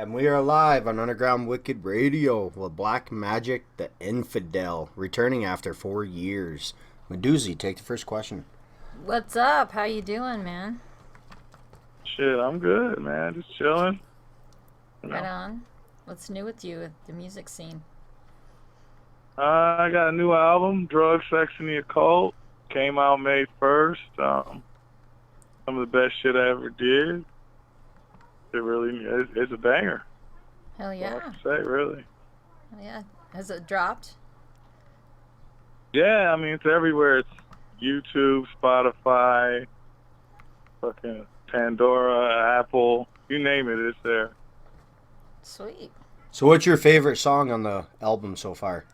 And we are live on Underground Wicked Radio with Magik the Infidel, returning after 4 years. Meduzi, take the first question. What's up? How you doing, man? Shit, I'm good, man. Just chilling. Right on. What's new with you with the music scene? I got a new album, Drug, Sex, and the Occult. Came out May 1st. Some of the best shit I ever did. It's a banger. Hell yeah. That's all I can say, really. Hell yeah. Has it dropped? Yeah, I mean, it's everywhere. It's YouTube, Spotify, fucking Pandora, Apple, you name it, it's there. Sweet. So what's your favorite song on the album so far?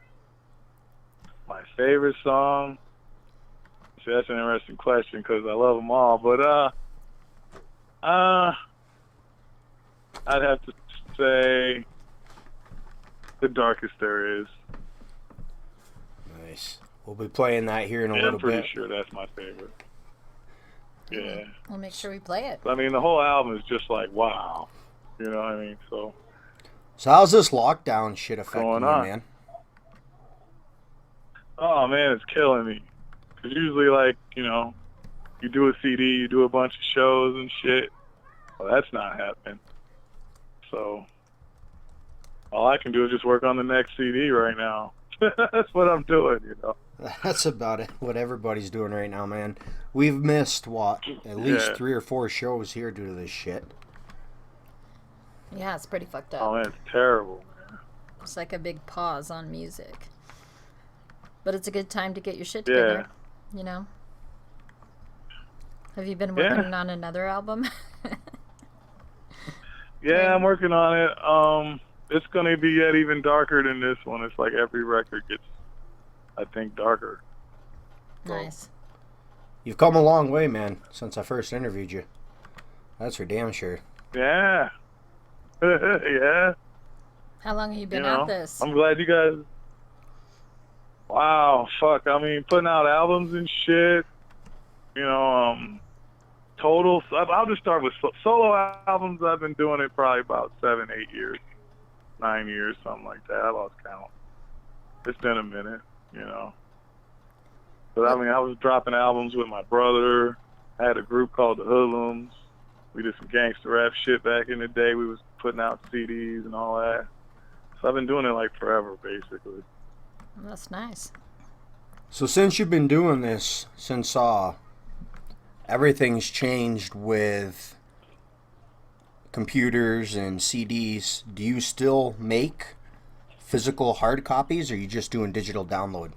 My favorite song? See, that's an interesting question because I love them all, but I'd have to say The Darkest There Is. Nice. We'll be playing that here in a little bit. I'm pretty sure that's my favorite. Yeah. We'll make sure we play it. I mean, the whole album is just like, wow. You know what I mean? So how's this lockdown shit affecting you, man? Oh, man, it's killing me. Because usually, like, you know, you do a CD, you do a bunch of shows and shit. Well, that's not happening. So all I can do is just work on the next CD right now. That's what I'm doing, you know. That's about it. What everybody's doing right now, man. We've missed, at least 3 or 4 shows here due to this shit. Yeah, it's pretty fucked up. Oh, man, it's terrible, man. It's like a big pause on music. But it's a good time to get your shit together, you know? Have you been working on another album? Yeah, I'm working on it. It's going to be yet even darker than this one. It's like every record gets, I think, darker. Nice. You've come a long way, man, since I first interviewed you. That's for damn sure. Yeah. Yeah. How long have you been at this? I'm glad you guys... Wow, fuck. I mean, putting out albums and shit, you know, total... I'll just start with solo albums. I've been doing it probably about 7, 8 years. 9 years, something like that. I lost count. It's been a minute, you know. But I mean, I was dropping albums with my brother. I had a group called the Hoodlums. We did some gangster rap shit back in the day. We was putting out CDs and all that. So I've been doing it like forever, basically. That's nice. So since you've been doing this, since everything's changed with computers and CDs, do you still make physical hard copies, or are you just doing digital download?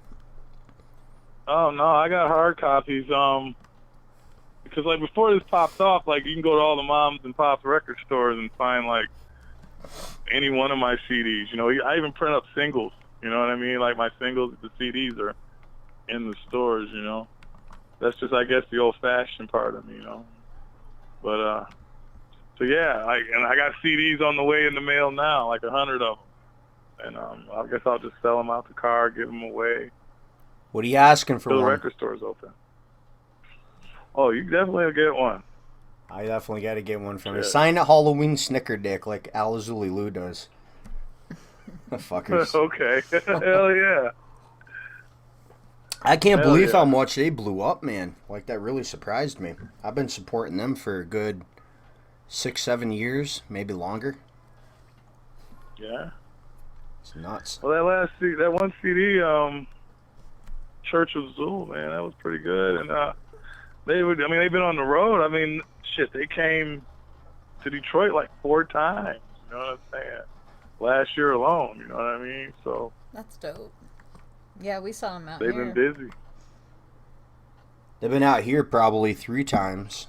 Oh no, I got hard copies. Because like before this popped off, like you can go to all the moms and pops record stores and find like any one of my CDs. You know, I even print up singles. You know what I mean? Like my singles, the CDs are in the stores. You know, that's just I guess the old-fashioned part of me. You know, but so yeah, I got CDs on the way in the mail now, like 100 of them, and I guess I'll just sell them out the car, give them away. What are you asking for? Till the record store's open. Oh, you definitely get one. I definitely got to get one from you. Sign a Halloween snicker dick like Alizuli Lou does. The fuckers. Okay. Hell yeah. I can't believe how much they blew up, man. Like, that really surprised me. I've been supporting them for a good 6, 7 years, maybe longer. Yeah. It's nuts. Well, that one CD, Church of Zool, man, that was pretty good. And they've been on the road. I mean, shit, they came to Detroit like 4 times. You know what I'm saying? Last year alone. You know what I mean? So that's dope. Yeah, we saw them out here. They've been busy. They've been out here probably 3 times.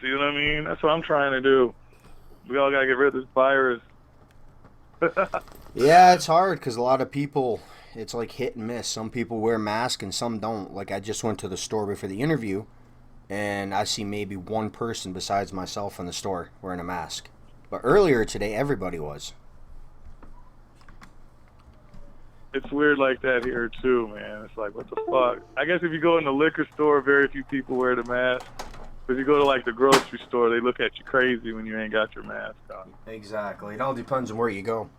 See what I mean? That's what I'm trying to do. We all got to get rid of this virus. Yeah, it's hard because a lot of people, it's like hit and miss. Some people wear masks and some don't. Like, I just went to the store before the interview, and I see maybe one person besides myself in the store wearing a mask. But earlier today, everybody was. It's weird like that here, too, man. It's like, what the fuck? I guess if you go in the liquor store, very few people wear the mask. If you go to like the grocery store, they look at you crazy when you ain't got your mask on. Exactly. It all depends on where you go.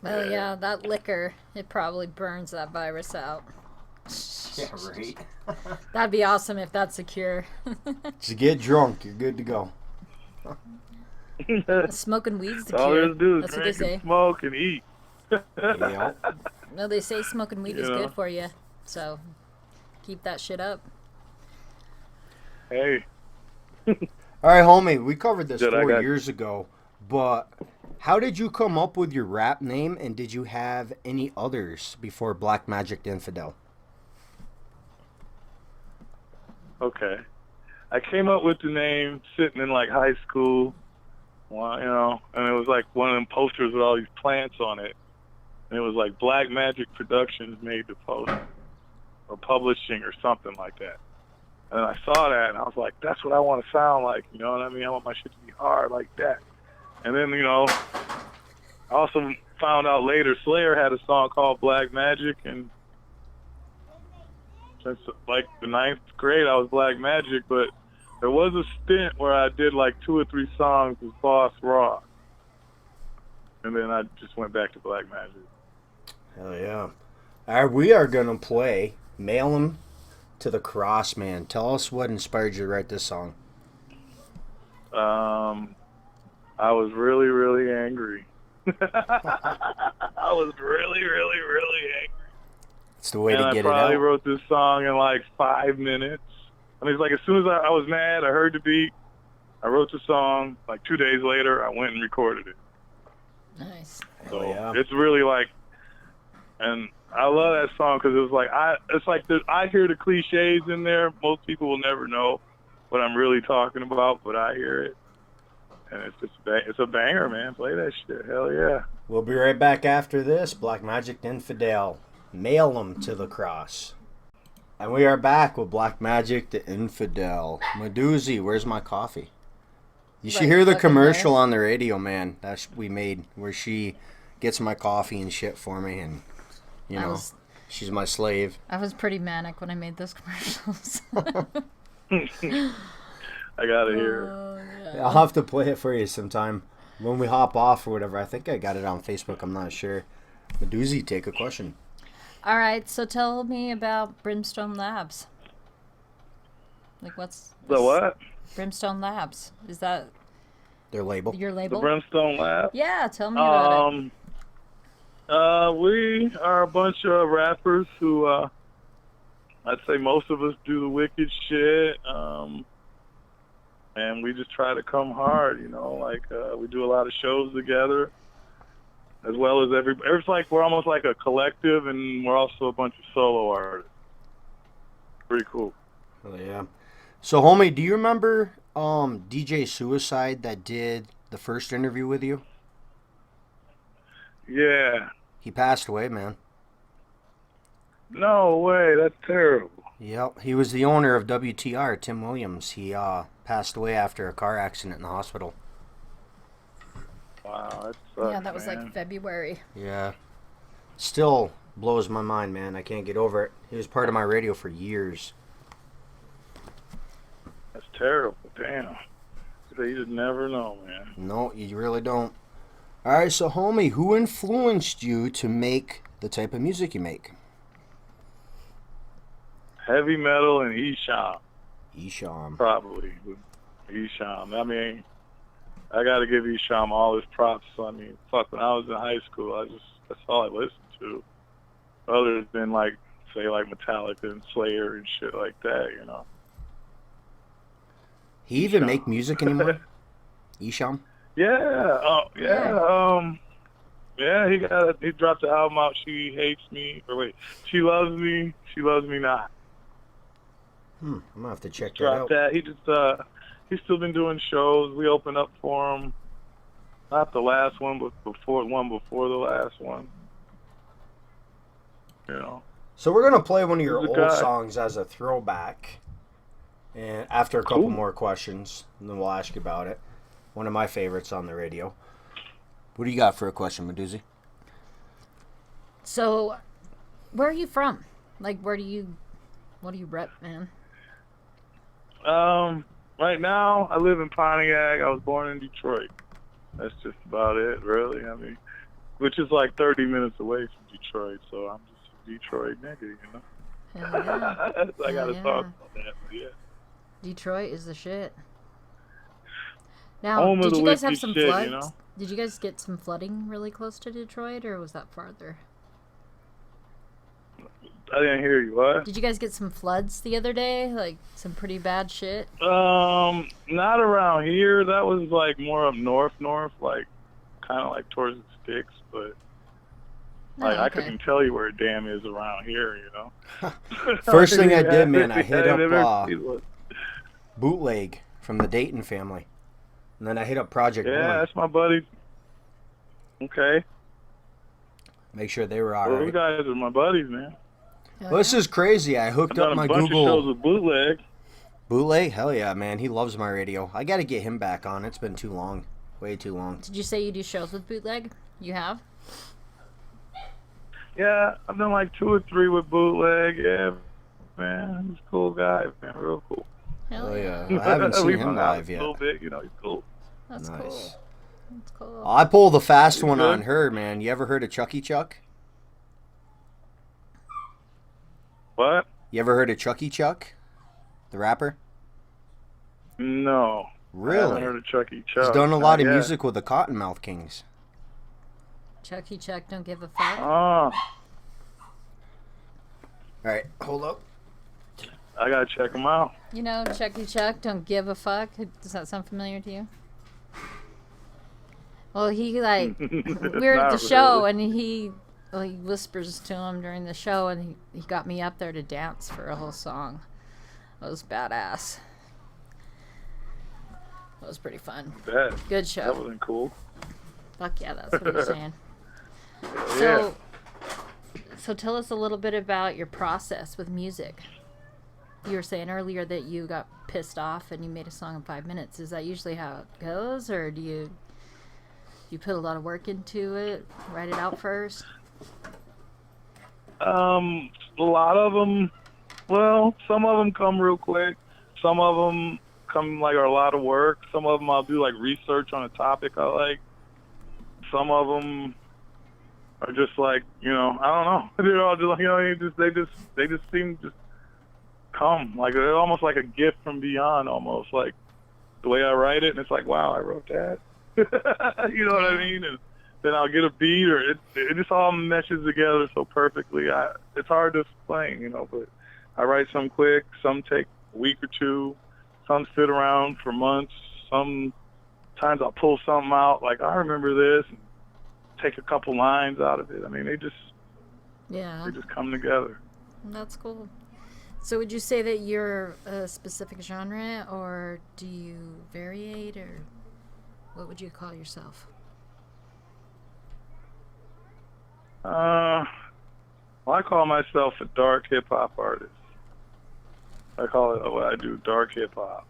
Well, yeah, that liquor, it probably burns that virus out. Yeah, right. That'd be awesome if that's a cure. Just get drunk. You're good to go. Smoking weed's the All cure. there's do is That's what they drink and say. smoke and eat. Yeah. No, they say smoking weed is good for you. So keep that shit up. Hey. All right, homie. We covered this Dude, 4 years ago, but how did you come up with your rap name, and did you have any others before Black Magik the Infidel? Okay. I came up with the name sitting in like high school, well, you know, and it was like one of them posters with all these plants on it. And it was like Black Magik Productions made the poster, or publishing or something like that. And I saw that and I was like, that's what I want to sound like, you know what I mean? I want my shit to be hard like that. And then, you know, I also found out later Slayer had a song called Black Magik, and since like the 9th grade I was Black Magik, but there was a stint where I did like 2 or 3 songs with Boss Raw. And then I just went back to Black Magik. Hell yeah. All right, we are going to play Mail 'Em to the Cross, man. Tell us what inspired you to write this song. I was really, really angry. I was really, really, really angry. It's the way to get it And I probably out. wrote this song in like 5 minutes. I mean, it's like as soon as I was mad, I heard the beat, I wrote the song. Like 2 days later, I went and recorded it. Nice. So yeah. it's really like, and I love that song because it was like, I hear the cliches in there. Most people will never know what I'm really talking about, but I hear it. And it's just, it's a banger, man. Play that shit. Hell yeah. We'll be right back after this. Black Magik the Infidel. Mail 'Em to the Cross. And we are back with Black Magik the Infidel. Meduzi, where's my coffee? You should Right hear the fucking commercial there. on the radio, man. That we made where she gets my coffee and shit for me, and you know, she's my slave. I was pretty manic when I made those commercials. I gotta hear it. I'll have to play it for you sometime when we hop off or whatever. I think I got it on Facebook. I'm not sure. Meduzi, take a question. All right, so tell me about Brimstone Labs. Like, what's The what? Brimstone Labs? Is that Their label. your The label? Brimstone Lab? Yeah, tell me about it. We are a bunch of rappers who, I'd say most of us do the wicked shit, and we just try to come hard, you know, like, we do a lot of shows together, as well as it's like we're almost like a collective, and we're also a bunch of solo artists. Pretty cool. Oh yeah. So, homie, do you remember DJ Suicide that did the first interview with you? Yeah. He passed away, man. No way. That's terrible. Yep. He was the owner of WTR, Tim Williams. He passed away after a car accident in the hospital. Wow, that sucks, Yeah, that was man. like February. Yeah. Still blows my mind, man. I can't get over it. He was part of my radio for years. That's terrible. Damn. You just never know, man. No, you really don't. All right, so, homie, who influenced you to make the type of music you make? Heavy metal and Esham, Esham. probably. Esham. I mean, I got to give Esham all his props. I mean, fuck, when I was in high school, that's all I listened to. Other than, like, say, like Metallica and Slayer and shit like that, you know. He even Esham. make music anymore? Esham? Yeah. Oh, yeah. Yeah, he dropped the album out, She Hates Me, or wait, She Loves Me, She Loves Me Not. I'm going to have to check that Dropped out. that. He's still been doing shows. We opened up for him. Not the last one, but before the last one. You know. So we're going to play one of your Who's old the guy? songs as a throwback. And after a couple Cool. more questions, and then we'll ask you about it. One of my favorites on the radio. What do you got for a question, Meduzi? So, where are you from? Like, what do you rep, man? Right now, I live in Pontiac. I was born in Detroit. That's just about it, really. I mean, which is like 30 minutes away from Detroit, so I'm just a Detroit nigga, you know? Hell yeah. I gotta yeah. talk about that, but yeah. Detroit is the shit. Now, Home of did the you guys have wicked some shit, floods? you know? Did you guys get some flooding really close to Detroit, or was that farther? I didn't hear you, what? Did you guys get some floods the other day? Like, some pretty bad shit? Not around here. That was like more up north, like kind of like towards the sticks, but like I couldn't tell you where a dam is around here, you know. First thing I did, man, I hit up up. Bootleg from the Dayton family, and then I hit up Project Yeah, One. that's my buddy. Okay. Make sure they were all Those right. guys are my buddies, man. Well, this is crazy. I hooked I've up done my a bunch Google. of shows with Bootleg. Bootleg? Hell yeah, man. He loves my radio. I got to get him back on. It's been too long. Way too long. Did you say you do shows with Bootleg? You have? Yeah, I've done like 2 or 3 with Bootleg. Yeah, man. He's a cool guy, man. Real cool. Hell yeah. I haven't seen him live yet. A little bit, you know, he's cool. That's Nice. cool. That's cool. I pull the fast He's one good. on her, man. You ever heard of Chucky Chuck? What? You ever heard of Chucky Chuck? The rapper? No. I Really? haven't heard of Chucky Chuck. He's done a lot of Not yet. music with the Cottonmouth Kings. Chucky Chuck don't give a fuck. Oh, Alright, hold up. I gotta check him out. You know, Chucky Chuck don't give a fuck. Does that sound familiar to you? Well, he like we're at the Not show really. and he whispers to him during the show and he got me up there to dance for a whole song. It was badass. It was pretty fun. Bet. Good That show. wasn't cool. Fuck yeah, that's what you're saying. Yeah. So tell us a little bit about your process with music. You were saying earlier that you got pissed off and you made a song in 5 minutes. Is that usually how it goes, or do you put a lot of work into it, write it out first? A lot of them, well, some of them come real quick. Some of them come like are a lot of work. Some of them I'll do like research on a topic I like. Some of them are just like, you know, I don't know. They're all just like, you know, they just seem to just come like they're almost like a gift from beyond, almost like the way I write it, and it's like, wow, I wrote that. You know what I mean? And then I'll get a beat, or it just all meshes together so perfectly. It's hard to explain, you know, but I write some quick, some take a week or two, some sit around for months. Sometimes I'll pull something out, like I remember this, and take a couple lines out of it. I mean, they just come together. That's cool. So would you say that you're a specific genre, or do you variate, or what would you call yourself? Well, I call myself a dark hip hop artist. I call it what I do, dark hip hop.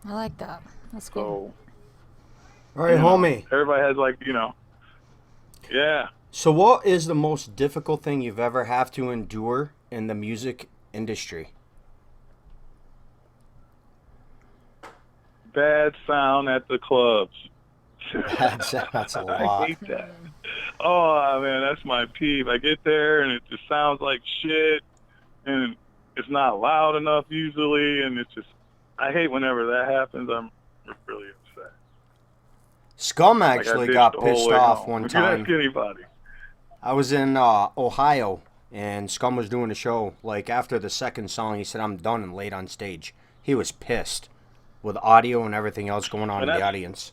I like that. That's cool. So, Alright, you know, homie. everybody has like, you know, yeah. So what is the most difficult thing you've ever have to endure in the music industry? Bad sound at the clubs. That's a lot. I hate that. Oh man, that's my peeve. I get there and it just sounds like shit, and it's not loud enough usually, and it's just I hate whenever that happens. I'm really upset. Scum Like, I actually bitched got the whole pissed way off home. one You can time. ask anybody. I was in Ohio, and Scum was doing a show. Like, after the second song, he said, I'm done, and laid on stage. He was pissed with audio and everything else going on in the audience.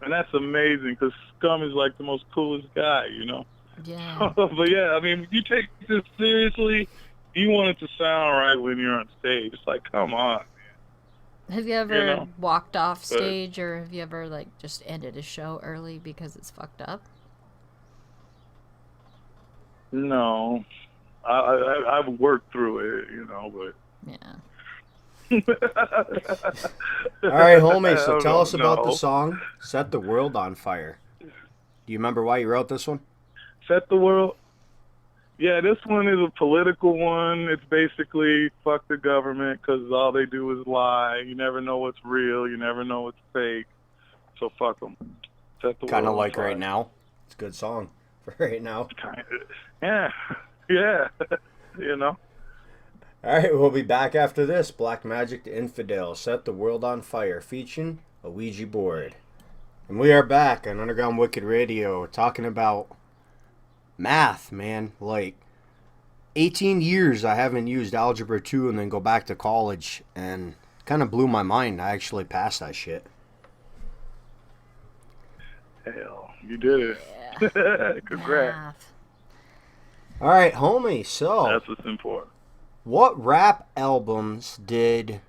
And that's amazing, because Scum is like the most coolest guy, you know? Yeah. But yeah, I mean, if you take this seriously, you want it to sound right when you're on stage. It's like, come on. Have you ever You know, walked off stage, or have you ever like just ended a show early because it's fucked up? No. I've worked through it, you know, but... Yeah. All right, homie, so I tell us don't about the know. song, Set the World on Fire. Do you remember why you wrote this one? Set the world. Yeah, this one is a political one. It's basically fuck the government because all they do is lie. You never know what's real. You never know what's fake. So fuck them. Set the Kind of world on like fire. Right Now. It's a good song for Right Now. Kinda. Yeah. Yeah. You know. All right, we'll be back after this. Black Magik the Infidel, Set the World on Fire, featuring a Ouija board. And we are back on Underground Wicked Radio talking about math, man. Like, 18 years I haven't used Algebra 2 and then go back to college, and kind of blew my mind. I actually passed that shit. Hell, you did it. Yeah. Congrats. Math. All right, homie, so That's what's important. what rap albums did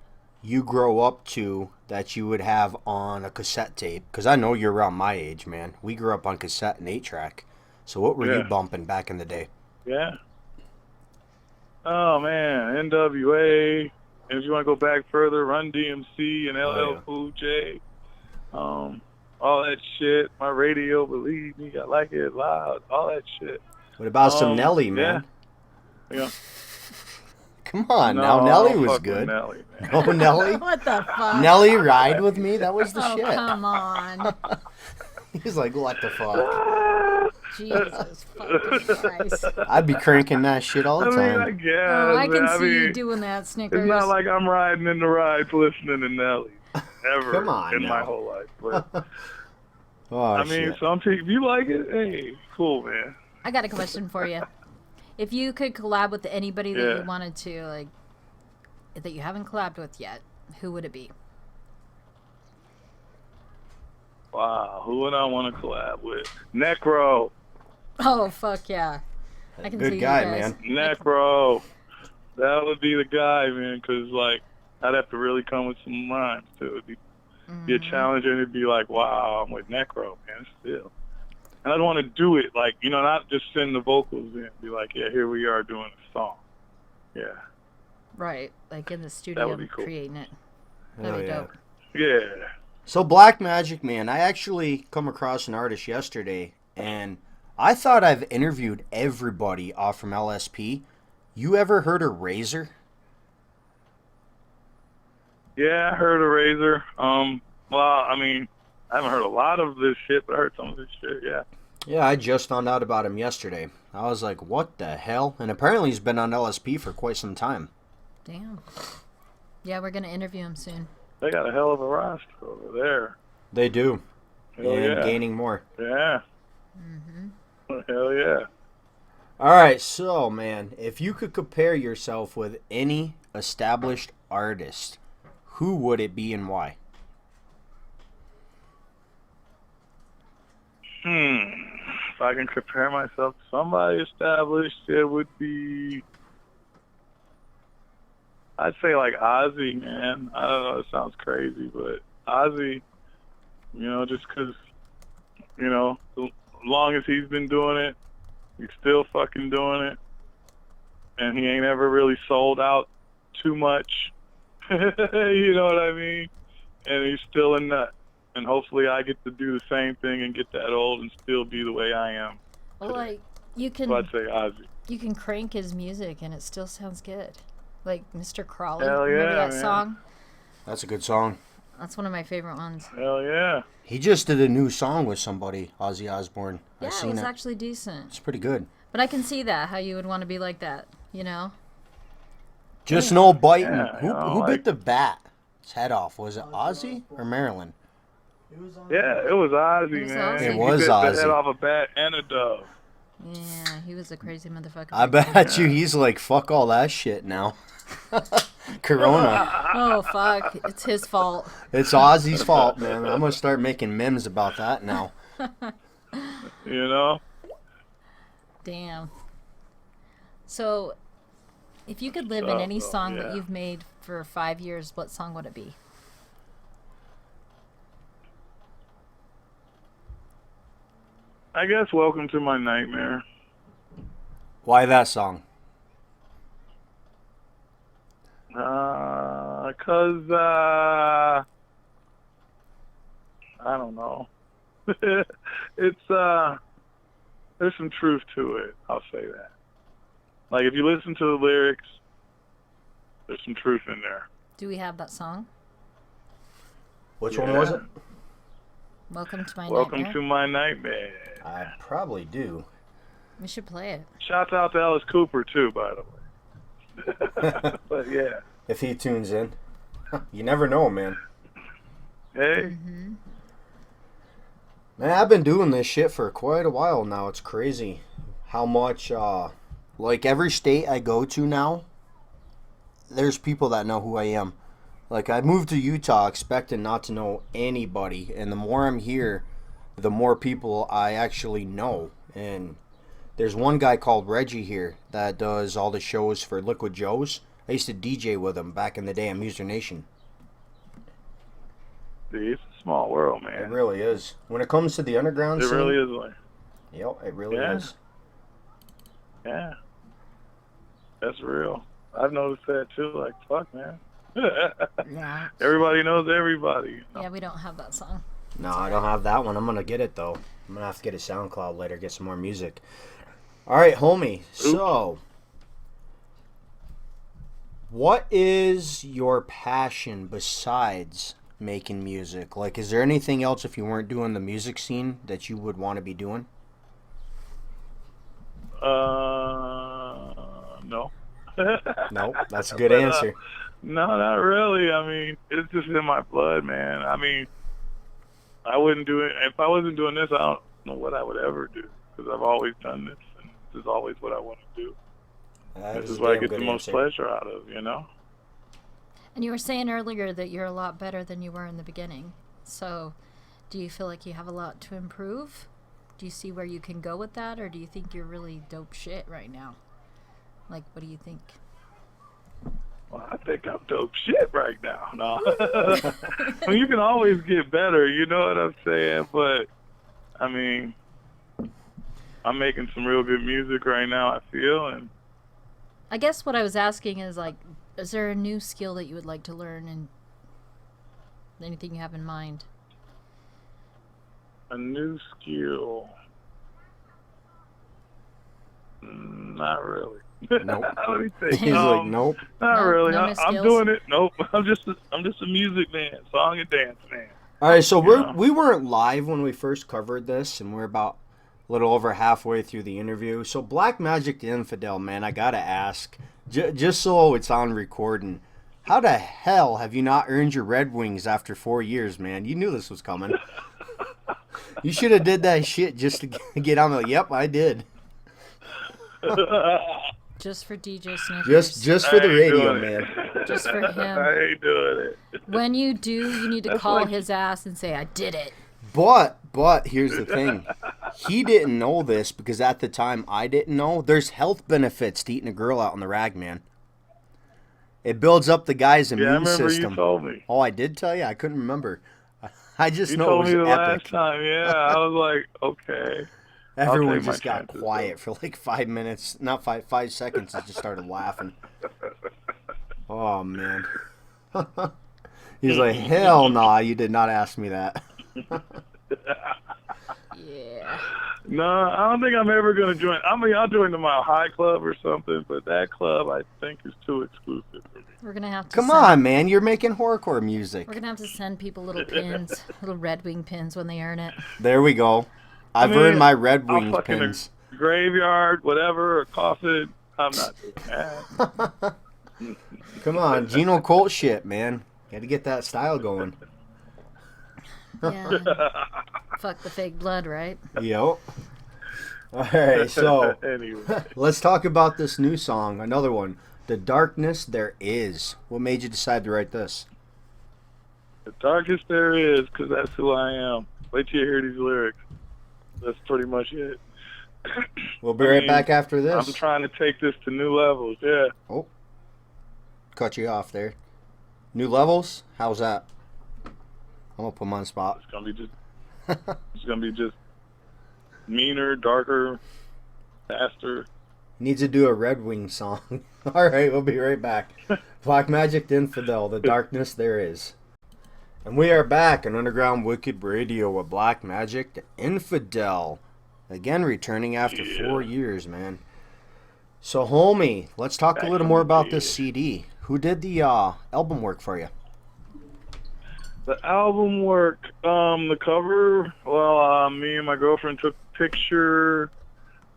you grow up to that you would have on a cassette tape? Because I know you're around my age, man. We grew up on cassette and 8-track. So what were you Yeah. bumping back in the day? Yeah. Oh man, NWA. And if you want to go back further, Run DMC and LL yeah. Cool J. All that shit. My radio, believe me, I like it loud. All that shit. What about some Nelly, man? Yeah. Come on, No, now I Nelly don't was fuck with good. Nelly, man. Oh, Nelly? What the fuck? Nelly Ride With Me? That was the Oh, shit. come on. He's like, what the fuck? Jesus fucking Christ. I'd be cranking that shit all the I mean, I time. guess. Oh, I can see you mean, doing that, Snickers. it's not like I'm riding in the rides listening to Nelly ever Come on in my now. whole life. But Oh, I mean, shit. some people, if you like it, hey, cool, man. I got a question for you. If you could collab with anybody that Yeah. you wanted to, like, that you haven't collabed with yet, who would it be? Wow, who would I want to collab with? Necro. Oh, fuck yeah. I can see Good you guy, guys. man. Necro. That would be the guy, man, because, like, I'd have to really come with some rhymes, too. It'd be a challenge, and it'd be like, wow, I'm with Necro, man, still. And I'd want to do it, like, you know, not just send the vocals in. Be like, yeah, here we are doing a song. Yeah. Right, like in the studio be cool. creating it. Hell That'd be yeah. dope. Yeah. So Black Magic, man, I actually come across an artist yesterday, and I thought I've interviewed everybody off from LSP. You ever heard of Razor? Yeah, I heard of Razor. Well, I mean, I haven't heard a lot of this shit, but I heard some of this shit, yeah. Yeah, I just found out about him yesterday. I was like, what the hell? And apparently he's been on LSP for quite some time. Damn. Yeah, we're going to interview him soon. They got a hell of a roster over there. They do. Hell and yeah. gaining more. Yeah. Mm-hmm. Hell yeah. All right, so, man, if you could compare yourself with any established artist, who would it be and why? If I can compare myself to somebody established, it would be, I'd say like Ozzy, man. I don't know, it sounds crazy, but Ozzy, you know, just 'cause, you know, as long as he's been doing it, he's still fucking doing it. And he ain't ever really sold out too much. You know what I mean? And he's still a nut. And hopefully I get to do the same thing and get that old and still be the way I am. Well, like, you So I'd can say Ozzy. you can crank his music and it still sounds good. Like Mr. Crawley. Hell Remember yeah, that man. song? That's a good song. That's one of my favorite ones. Hell yeah. He just did a new song with somebody, Ozzy Osbourne. Yeah, I it seen was it. actually decent. It's pretty good. But I can see that, how you would want to be like that, you know? Just no biting. Yeah, who you know, who like- bit the bat? His head off. Was it Ozzy or Marilyn? Yeah, it was Ozzy, It was man. Ozzy. It He was bit the Ozzy. head off a bat and a dove. Yeah, he was a crazy motherfucker. I bet you he's like, fuck all that shit now. Corona. Oh, fuck. It's his fault. It's Ozzy's fault, man. I'm gonna start making memes about that now. You know? Damn. So, if you could live in any song yeah. that you've made for 5 years, what song would it be? I guess Welcome to My Nightmare. Why that song? I don't know. It's, there's some truth to it. I'll say that. Like, if you listen to the lyrics, there's some truth in there. Do we have that song? Which one was it? Welcome to my Welcome nightmare. to my nightmare. I probably do. We should play it. Shouts out to Alice Cooper, too, by the way. But, yeah. If he tunes in. You never know, man. Hey. Mm-hmm. Man, I've been doing this shit for quite a while now. It's crazy how much, like, every state I go to now, there's people that know who I am. Like, I moved to Utah expecting not to know anybody, and the more I'm here, the more people I actually know. And there's one guy called Reggie here that does all the shows for Liquid Joe's. I used to DJ with him back in the day on Muser Nation. See, it's a small world, man. It really is. When it comes to the underground It scene, really is. Like, yep, it really Yeah. is. yeah. That's real. I've noticed that, too. Like, fuck, man. Yeah. Everybody knows everybody. You know? Yeah, we don't have that song. No, I don't have that one. I'm going to get it, though. I'm going to have to get a SoundCloud later, get some more music. All right, homie. So, what is your passion besides making music? Like, is there anything else, if you weren't doing the music scene, that you would want to be doing? No. No, that's a good But, answer. No, not really. I mean, it's just in my blood, man. I mean, I wouldn't do it. If I wasn't doing this, I don't know what I would ever do. Because I've always done this, and this is always what I want to do. This is what I get the most pleasure out of, you know? And you were saying earlier that you're a lot better than you were in the beginning. So, do you feel like you have a lot to improve? Do you see where you can go with that? Or do you think you're really dope shit right now? Like, what do you think? Well, I think I'm dope shit right now. No. I mean, you can always get better, you know what I'm saying? But, I mean, I'm making some real good music right now, I feel. And I guess what I was asking is, like, is there a new skill that you would like to learn and anything you have in mind? a new skill. Not really. Nope. Let me think. He's like, nope. Not No- really. no new I'm skills? doing it. Nope. I'm just a music man, song and dance man. All right, so Yeah. we weren't live when we first covered this, and we're about a little over halfway through the interview. So Black Magik the Infidel, man, I gotta ask, just so it's on recording, how the hell have you not earned your Red Wings after 4 years, man? You knew this was coming. You should have did that shit just to get on the. Yep, I did. Just for DJ Snickers. Just for the I ain't radio, doing it. man. Just for him. I ain't doing it. When you do, you need to That's call like- his ass and say, I did it. But here's the thing. He didn't know this because at the time I didn't know. There's health benefits to eating a girl out in the rag, man. It builds up the guy's Yeah, I immune remember system. you told me. Oh, I did tell you? I couldn't remember. I just You know told it me was the epic. last time. Yeah, I was like, okay. Everyone take my just got chances, quiet for like 5 minutes. Not 5 seconds and just started laughing. Oh, man. He's like, hell nah, you did not ask me that. Yeah. No, I don't think I'm ever going to join. I mean, I'll join the Mile High Club or something, but that club I think is too exclusive for me. We're going to have to Come send, on, man. You're making horrorcore music. We're going to have to send people little pins, little Red Wing pins when they earn it. There we go. I've mean, earned my Red I'll Wings fucking pins. Graveyard, whatever, or coffin. I'm not doing that. Come on, Geno Colt shit, man. Got to get that style going. Yeah. Fuck the fake blood, right? Yep. All right, so Anyway, let's talk about this new song. Another one, "The Darkness There Is." What made you decide to write this? the darkest there is, because that's who I am. Wait till you hear these lyrics. That's pretty much it. We'll be I right mean, back after this. I'm trying to take this to new levels. Yeah. Oh, cut you off there. New levels? How's that? I'm gonna put him on the spot. It's gonna be just meaner, darker, faster. Needs to do a Red Wing song. All right, we'll be right back. Black Magik the Infidel, "The Darkness There Is." And we are back on Underground Wicked Radio with Black Magik the Infidel. Again, returning after 4 years, man. So, homie, let's talk a Back little from more the about this dead. CD. Who did the album work for you? The album work, the cover, well, me and my girlfriend took a picture.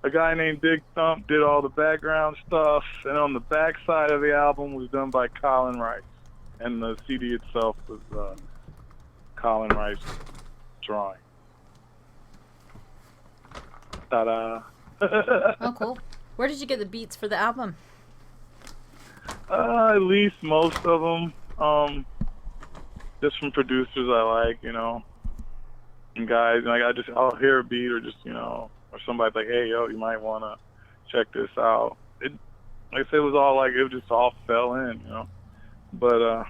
A guy named Big Thump did all the background stuff, and on the back side of the album was done by Colin Rice. And the CD itself was Colin Rice drawing. Ta-da. Oh, cool. Where did you get the beats for the album? At least most of them. Just from producers I like, and guys. Like I'll hear a beat or just, or somebody's like, hey, yo, you might want to check this out. Like I said, it just all fell in, But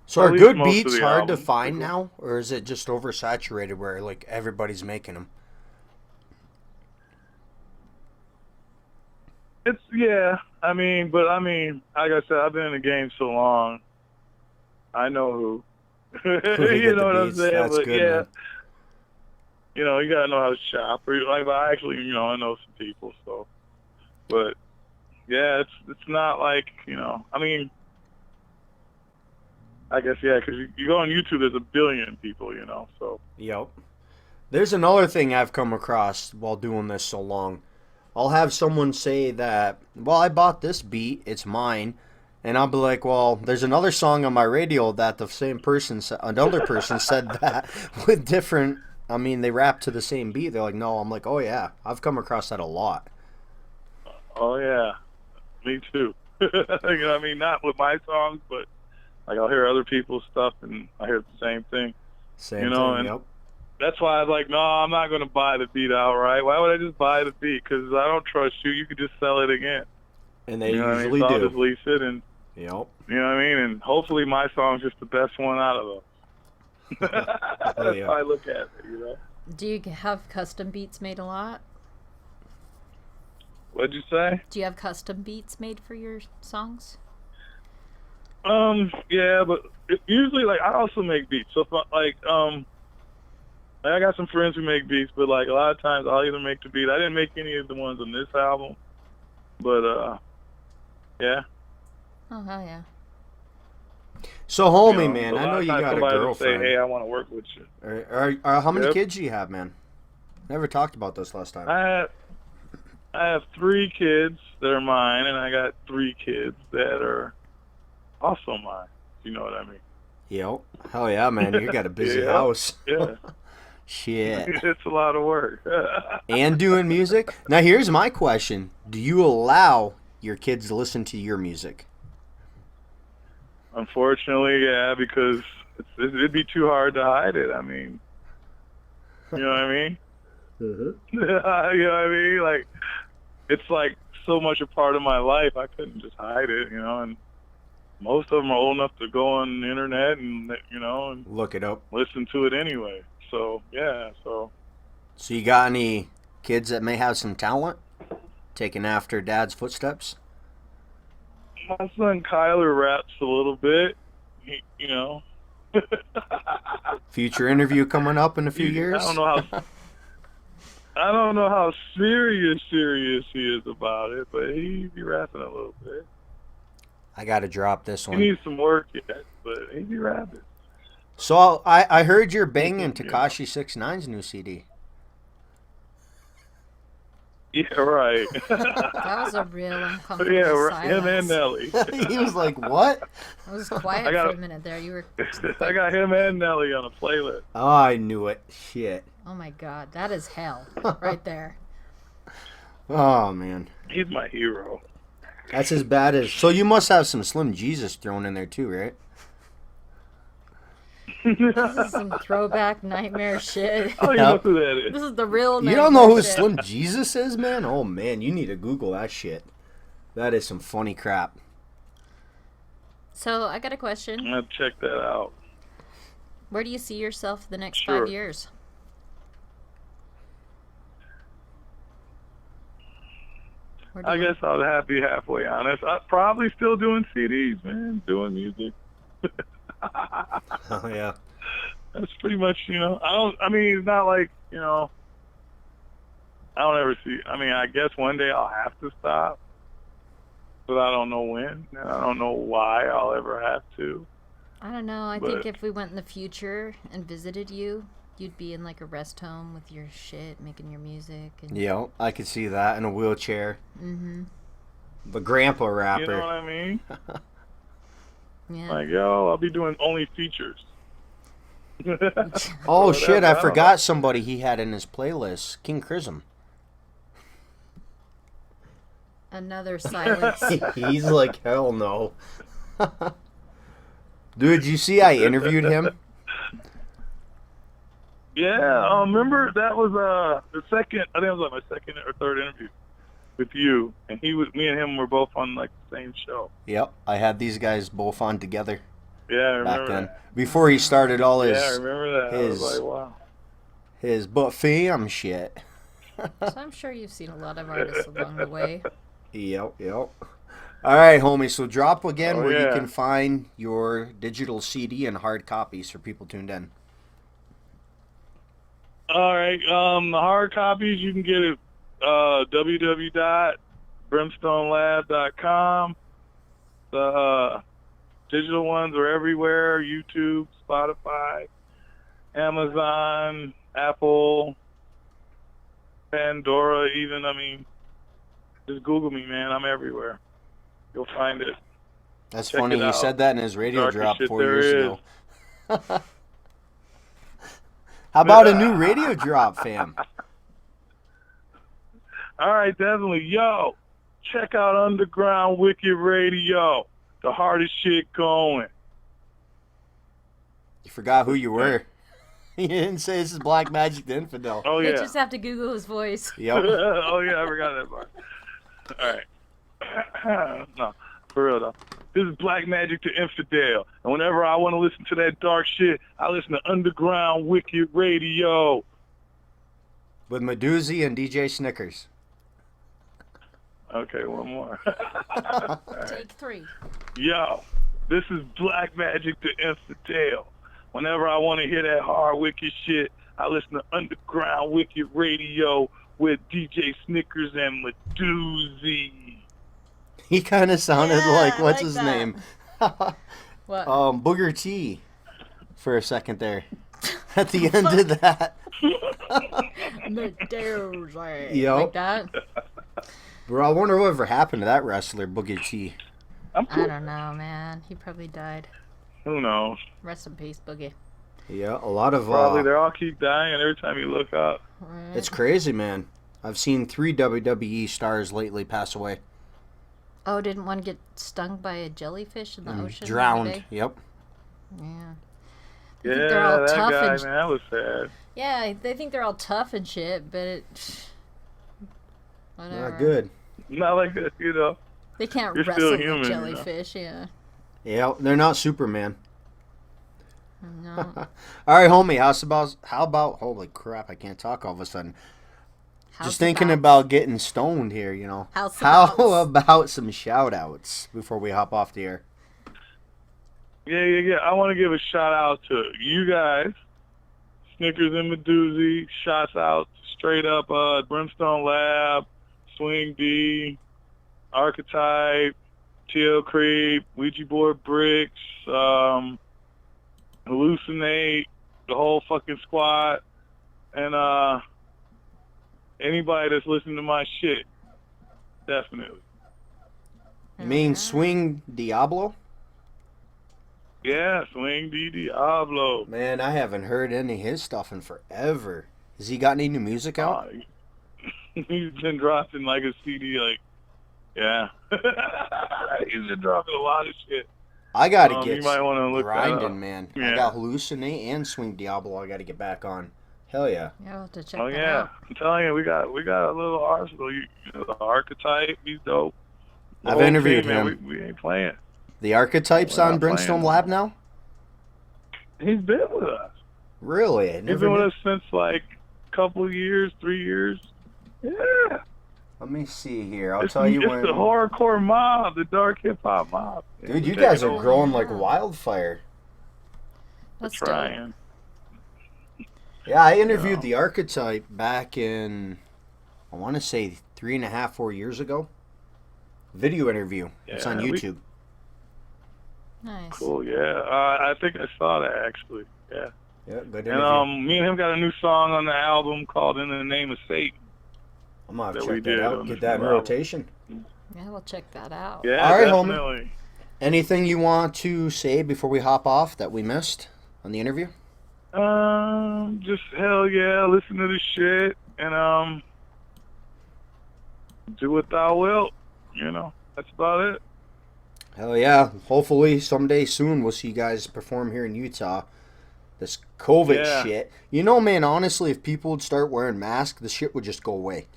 So, at are least good most of beats the hard to album. find now, or is it just oversaturated where like everybody's making them? Yeah. Like I said, I've been in the game so long. I know who. Who to You get know the what I'm beats? saying? That's But good, yeah, man. you gotta know how to shop. Or like, I actually, I know some people. So, but yeah, it's not like, I guess yeah, because you go on YouTube, there's a billion people, So Yep. There's another thing I've come across while doing this so long. I'll have someone say that, well, I bought this beat, it's mine. And I'll be like, well, there's another song on my radio that the same person, another person said that with different, they rap to the same beat. They're like, no. I'm like, oh, yeah. I've come across that a lot. oh yeah, me too. Not with my songs, but like I'll hear other people's stuff and I hear the same thing. Same thing, And yep. that's why I was like, no, I'm not going to buy the beat outright. Why would I just buy the beat? Because I don't trust you. You could just sell it again. And they You know what I mean? usually So I'll do. just lease it, and Yep. you know what I mean. And hopefully my song's just the best one out of them. That's yeah. how I look at it. Do you have custom beats made a lot? What'd you say? Do you have custom beats made for your songs? Yeah, but usually, like, I also make beats. So, if I got some friends who make beats, but like a lot of times I'll either make the beat. I didn't make any of the ones on this album, but yeah. Oh, hell yeah. So, homie, man, a I lot know of you times got a somebody will girlfriend. say, hey, I want to work with you. How many Yep. kids do you have, man? Never talked about this last time. I have 3 kids that are mine, and I got 3 kids that are also mine. You know what I mean? Yep. Hell yeah, man. You got a busy Yeah. house. Yeah. Shit. It's a lot of work. And doing music? Now, here's my question. Do you allow your kids to listen to your music? Unfortunately, yeah, because it'd be too hard to hide it. I mean, you know what I mean? Mm-hmm. You know what I mean? Like, it's like so much a part of my life. I couldn't just hide it, and most of them are old enough to go on the internet and, and Look it up. listen to it anyway. So, yeah, So you got any kids that may have some talent? Taking after dad's footsteps? my son Kyler raps a little bit, Future interview coming up in a few years? I don't know how serious he is about it, but he be rapping a little bit. I got to drop this He one. needs some work yet, but he be rapping. So I heard you're banging Tekashi 6ix9ine's new CD. Yeah, right. That was a real uncomfortable Yeah, him silence. and Nelly. He was like, what? I was quiet I got for a- a minute there. You were. I got him and Nelly on a playlist. Oh, I knew it. Shit. Oh my God, that is hell right there. Oh, man. He's my hero. That's as bad as... So you must have some Slim Jesus thrown in there too, right? This is some throwback nightmare shit. Oh, you know who that is. This is the real. You don't know who nightmare shit. Slim Jesus is, man? Oh, man, you need to Google that shit. That is some funny crap. So I got a I'm question. gonna check that out. Where do you see yourself the next Sure. 5 years? Where do I you- guess I'll have to be halfway honest. I'm probably still doing CDs, man, doing music. Oh, yeah. That's pretty much, I mean, it's not like, I don't ever see. I mean, I guess one day I'll have to stop, but I don't know when, and I don't know why I'll ever have to. I don't know. I But- think if we went in the future and visited you, you'd be in like a rest home with your shit, making your music. And... Yeah, I could see that in a wheelchair. Mm-hmm. The grandpa rapper. You know what I mean? Yeah. Like, yo, I'll be doing only features. Oh Whatever, shit! I don't forgot somebody he had in his playlist. King Chrism. Another silence. He's like, hell no. Dude, you see I interviewed him? Yeah, remember that was the second. I think it was like my second or third interview with you, and me and him were both on like the same show. Yep, I had these guys both on together Yeah, I remember back then. that. Before he started all Yeah, I his remember that. I was his- like, wow. his but fam shit. So I'm sure you've seen a lot of artists along the way. Yep. All right, homie. So drop again Oh, where you yeah. can find your digital CD and hard copies for people tuned in. All right, the hard copies you can get at www.brimstonelab.com. The digital ones are everywhere: YouTube, Spotify, Amazon, Apple, Pandora. Even, I mean, just Google me, man. I'm everywhere. You'll find it. That's Check funny. it He out. said that in his radio Darkest drop shit 4 there years is. ago. How about a new radio drop, fam? All right, definitely. Yo, check out Underground Wicked Radio. The hardest shit going. You forgot who you were. You didn't say this is Black Magik the Infidel. Oh, You yeah. just have to Google his voice. Yep. Oh, yeah, I forgot that part. All right. No, for real, though. This is Black Magik the Infidel. And whenever I want to listen to that dark shit, I listen to Underground Wicked Radio. With Meduzi and djsnickerz. Okay, one more. Take 3. Yo, this is Black Magik the Infidel. Whenever I want to hear that hard wicked shit, I listen to Underground Wicked Radio with djsnickerz and Meduzi. He kind of sounded Yeah, like, I what's like his that. name? What? Booger T for a second there. At the end of that. Medusa. Yep. Like that? Bro, I wonder whatever happened to that wrestler, Booger T. I'm I cool. don't know, man. He probably died. Who knows? Rest in peace, Boogie. Yeah, a lot of Probably they all keep dying every time you look up. Right. it's crazy, man. I've seen 3 WWE stars lately pass away. Oh, didn't one get stung by a jellyfish in the ocean? the other Drowned. day? Yep. Yeah. Yeah, they're all that tough guy, and- man, that was sad. Yeah, they think they're all tough and shit, but it. Whatever. Not good. Not like that, you know. They can't You're still wrestle human, with you know. jellyfish, yeah. Yeah, they're not Superman. No. All right, homie. How about? Holy crap! I can't talk all of a sudden. How's Just the thinking bounce? about getting stoned here. You know. How's the How bounce? about some shout outs before we hop off the air? Yeah. I want to give a shout out to you guys, Snickers and Meduzi. Shouts out straight up Brimstone Lab, Swing D, Archetype, TL Creep, Ouija Board Bricks, Hallucinate, the whole fucking squad, and anybody that's listening to my shit. Definitely. You mean Alright. Swing Diablo? Yeah, Swing D Diablo. Man, I haven't heard any of his stuff in forever. Has he got any new music out? He's been dropping like a CD, like, yeah. He's been dropping a lot of shit. I gotta You get might want to look that up. grinding, man. I Yeah. got Hallucinate and Swing Diablo. I gotta get back on. Hell yeah. Yeah, I'll have to check Oh that yeah, out. I'm telling you, we got a little arsenal. You know, the Archetype, he's dope. The I've whole interviewed team, man, him. We ain't playing. The Archetypes We're on not Brimstone playing. Lab now? He's been with us. Really? I He's never been with knew. us since like a couple of years, 3 years. Yeah. Let me see here. I'll It's, tell you it's when. the horrorcore mob, the dark hip hop mob. Dude, you We're guys taking are over. growing like wildfire. We're That's dope. trying. Yeah, I interviewed Yeah. the Archetype back in I want to say 3.5, 4 years ago. Video interview. It's on YouTube. Nice. Cool, yeah. I think I saw that, actually. Yeah. Yeah, good interview. And me and him got a new song on the album called In the Name of Satan. I'm going to that check we that did out. on Get this that in new album. rotation. Yeah, we'll check that out. Yeah, All right, homie. definitely. Anything you want to say before we hop off that we missed on the interview? Just hell yeah, listen to this shit and do what thou wilt. You know, that's about it. Hell yeah. Hopefully someday soon we'll see you guys perform here in Utah. This COVID shit. You know, man, honestly, if people would start wearing masks, the shit would just go away.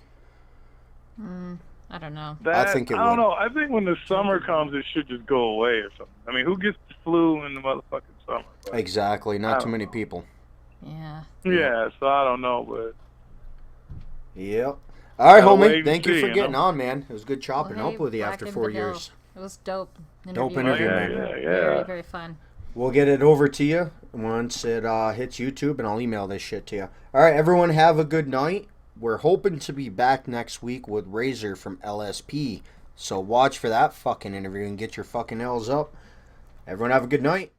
I don't know. I think it I don't would. know. I think when the summer comes, it should just go away or something. I mean, who gets the flu in the motherfucking summer? But, Exactly. Not too many people. Yeah. yeah, so I don't know, but Yep. All right, Gotta wait homie. and Thank you see, for you getting know? on, man. It was good chopping Well, up with you Black after and 4 Vanilla. years. It was dope. Dope oh, interview, yeah, man. yeah, yeah. Very, very fun. We'll get it over to you once it hits YouTube, and I'll email this shit to you. All right, everyone, have a good night. We're hoping to be back next week with Razor from LSP. So watch for that fucking interview and get your fucking L's up. Everyone have a good night.